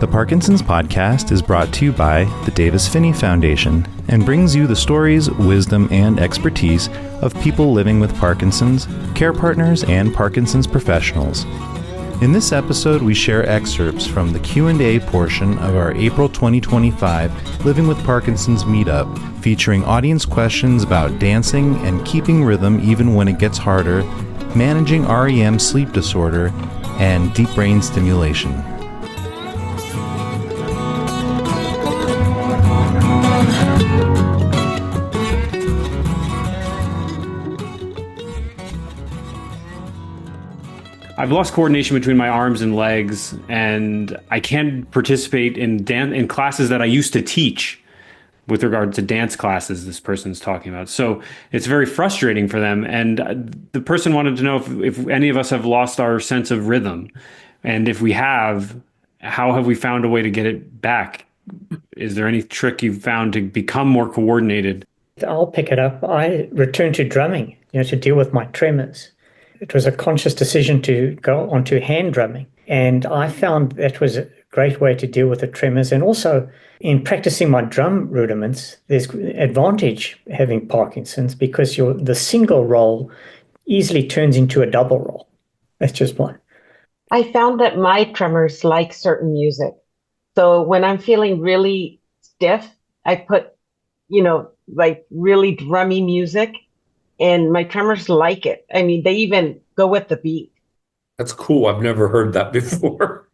The Parkinson's Podcast is brought to you by the Davis Phinney Foundation and brings you the stories, wisdom, and expertise of people living with Parkinson's, care partners, and Parkinson's professionals. In this episode, we share excerpts from the Q&A portion of our April 2025 Living with Parkinson's Meetup, featuring audience questions about dancing and keeping rhythm even when it gets harder, managing REM sleep disorder, and deep brain stimulation. I've lost coordination between my arms and legs, and I can't participate in classes that I used to teach with regard to dance classes this person's talking about. So it's very frustrating for them. And the person wanted to know if any of us have lost our sense of rhythm. And if we have, how have we found a way to get it back? Is there any trick you've found to become more coordinated? I'll pick it up. I returned to drumming, to deal with my tremors. It was a conscious decision to go onto hand drumming. And I found that was a great way to deal with the tremors. And also in practicing my drum rudiments, there's advantage having Parkinson's because the single roll easily turns into a double roll. That's just one. I found that my tremors like certain music. So when I'm feeling really stiff, I put, like really drummy music. And my tremors like it. I mean, they even go with the beat. That's cool. I've never heard that before.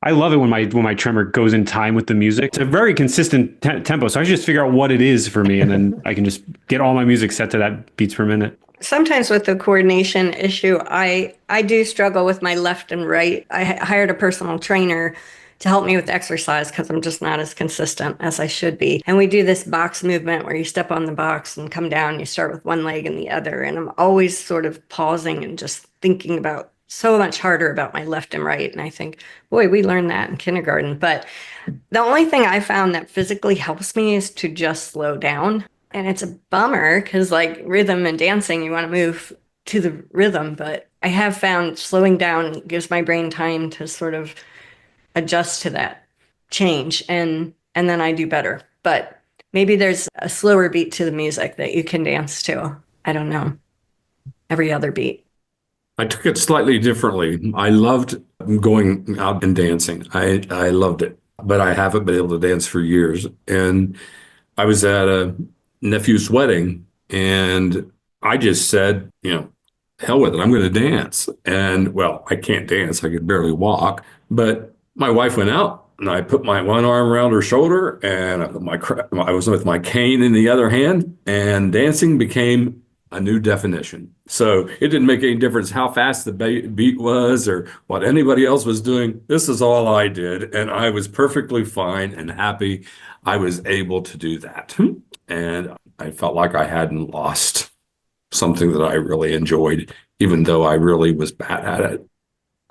I love it when my tremor goes in time with the music. It's a very consistent tempo. So I just figure out what it is for me, and then I can just get all my music set to that beats per minute. Sometimes with the coordination issue, I do struggle with my left and right. I hired a personal trainer to help me with exercise because I'm just not as consistent as I should be. And we do this box movement where you step on the box and come down, you start with one leg and the other. And I'm always sort of pausing and just thinking about so much harder about my left and right. And I think, boy, we learned that in kindergarten. But the only thing I found that physically helps me is to just slow down. And it's a bummer because like rhythm and dancing, you want to move to the rhythm. But I have found slowing down gives my brain time to sort of adjust to that change, and then I do better. But maybe there's a slower beat to the music that you can dance to. I don't know. Every other beat. I took it slightly differently. I loved going out and dancing. I loved it, but I haven't been able to dance for years. And I was at a nephew's wedding, and I just said, hell with it, I'm going to dance. And well, I can't dance. I could barely walk, but my wife went out, and I put my one arm around her shoulder, and I was with my cane in the other hand, and dancing became a new definition. So it didn't make any difference how fast the beat was or what anybody else was doing. This is all I did, and I was perfectly fine and happy I was able to do that. And I felt like I hadn't lost something that I really enjoyed, even though I really was bad at it.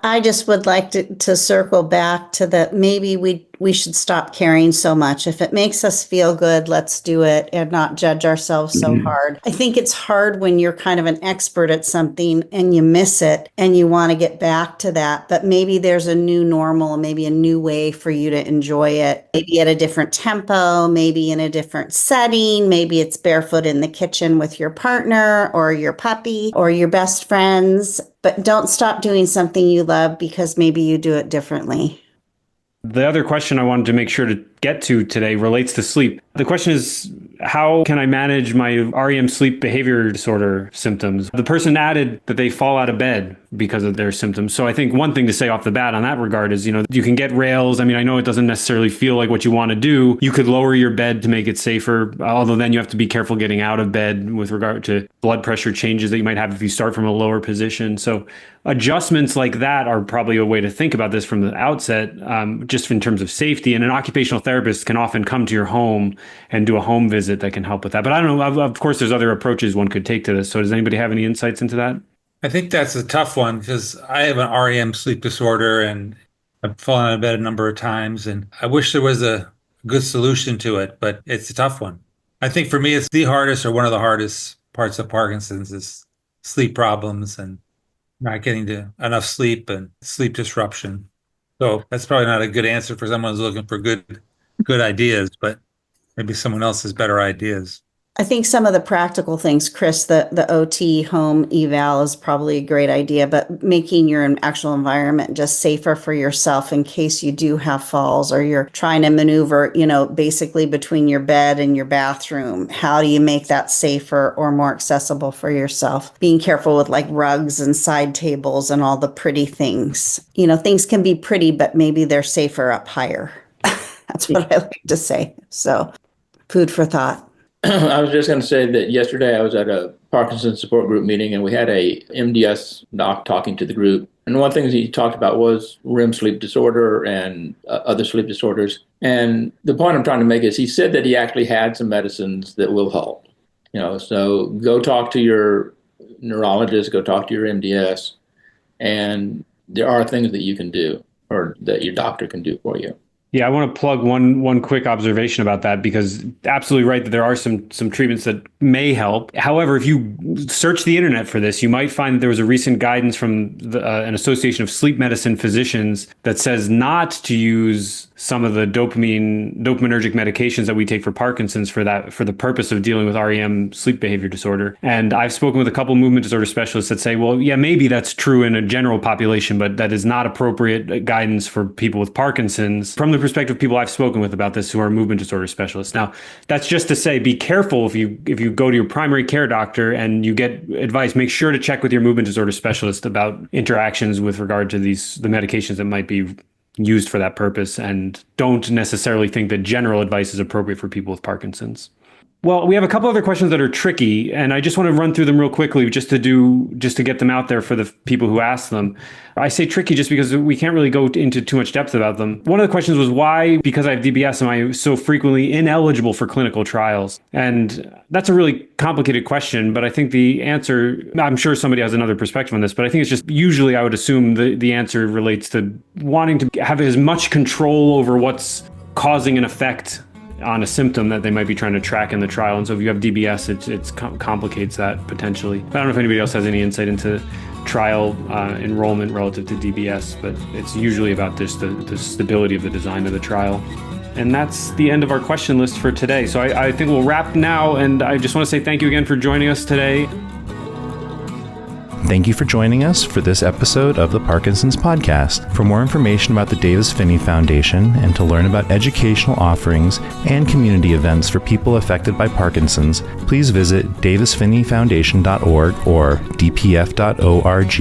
I just would like to circle back to that. Maybe we should stop caring so much. If it makes us feel good, let's do it and not judge ourselves so hard. I think it's hard when you're kind of an expert at something and you miss it and you want to get back to that. But maybe there's a new normal, maybe a new way for you to enjoy it. Maybe at a different tempo, maybe in a different setting. Maybe it's barefoot in the kitchen with your partner or your puppy or your best friends. But don't stop doing something you love because maybe you do it differently. The other question I wanted to make sure to get to today relates to sleep. The question is, how can I manage my REM sleep behavior disorder symptoms? The person added that they fall out of bed because of their symptoms. So I think one thing to say off the bat on that regard is, you can get rails. I mean, I know it doesn't necessarily feel like what you want to do. You could lower your bed to make it safer, although then you have to be careful getting out of bed with regard to blood pressure changes that you might have if you start from a lower position. So adjustments like that are probably a way to think about this from the outset, just in terms of safety. And an occupational therapist can often come to your home and do a home visit that can help with that. But I don't know, of course, there's other approaches one could take to this. So does anybody have any insights into that? I think that's a tough one because I have an REM sleep disorder and I've fallen out of bed a number of times. And I wish there was a good solution to it, but it's a tough one. I think for me, it's the hardest or one of the hardest parts of Parkinson's is sleep problems and not getting to enough sleep and sleep disruption. So that's probably not a good answer for someone who's looking for good ideas, but maybe someone else has better ideas. I think some of the practical things, Chris, the OT home eval is probably a great idea, but making your actual environment just safer for yourself in case you do have falls or you're trying to maneuver, basically between your bed and your bathroom. How do you make that safer or more accessible for yourself? Being careful with like rugs and side tables and all the pretty things. Things can be pretty, but maybe they're safer up higher. That's what I like to say. So, food for thought. I was just going to say that yesterday I was at a Parkinson support group meeting and we had a MDS doc talking to the group. And one thing he talked about was REM sleep disorder and other sleep disorders. And the point I'm trying to make is he said that he actually had some medicines that will help. So go talk to your neurologist, go talk to your MDS. And there are things that you can do or that your doctor can do for you. Yeah, I want to plug one quick observation about that, because absolutely right that there are some treatments that may help. However, if you search the internet for this, you might find that there was a recent guidance from an association of sleep medicine physicians that says not to use some of the dopaminergic medications that we take for Parkinson's for the purpose of dealing with REM sleep behavior disorder. And I've spoken with a couple movement disorder specialists that say, well, yeah, maybe that's true in a general population, but that is not appropriate guidance for people with Parkinson's from the perspective of people I've spoken with about this who are movement disorder specialists. Now, that's just to say, be careful if you go to your primary care doctor and you get advice, make sure to check with your movement disorder specialist about interactions with regard to the medications that might be used for that purpose, and don't necessarily think that general advice is appropriate for people with Parkinson's. Well, we have a couple other questions that are tricky, and I just want to run through them real quickly just to get them out there for the people who ask them. I say tricky just because we can't really go into too much depth about them. One of the questions was, why, because I have DBS, am I so frequently ineligible for clinical trials? And that's a really complicated question, but I think the answer, I'm sure somebody has another perspective on this, but I think it's just, usually I would assume the answer relates to wanting to have as much control over what's causing an effect on a symptom that they might be trying to track in the trial. And so if you have DBS, it complicates that potentially. But I don't know if anybody else has any insight into trial enrollment relative to DBS, but it's usually about just the stability of the design of the trial. And that's the end of our question list for today. So I think we'll wrap now, and I just want to say thank you again for joining us today. Thank you for joining us for this episode of the Parkinson's Podcast. For more information about the Davis-Phinney Foundation and to learn about educational offerings and community events for people affected by Parkinson's, please visit davisfinneyfoundation.org or dpf.org.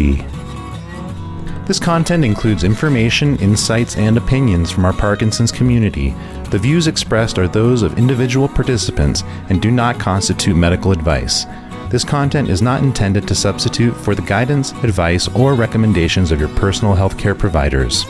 This content includes information, insights, and opinions from our Parkinson's community. The views expressed are those of individual participants and do not constitute medical advice. This content is not intended to substitute for the guidance, advice, or recommendations of your personal healthcare providers.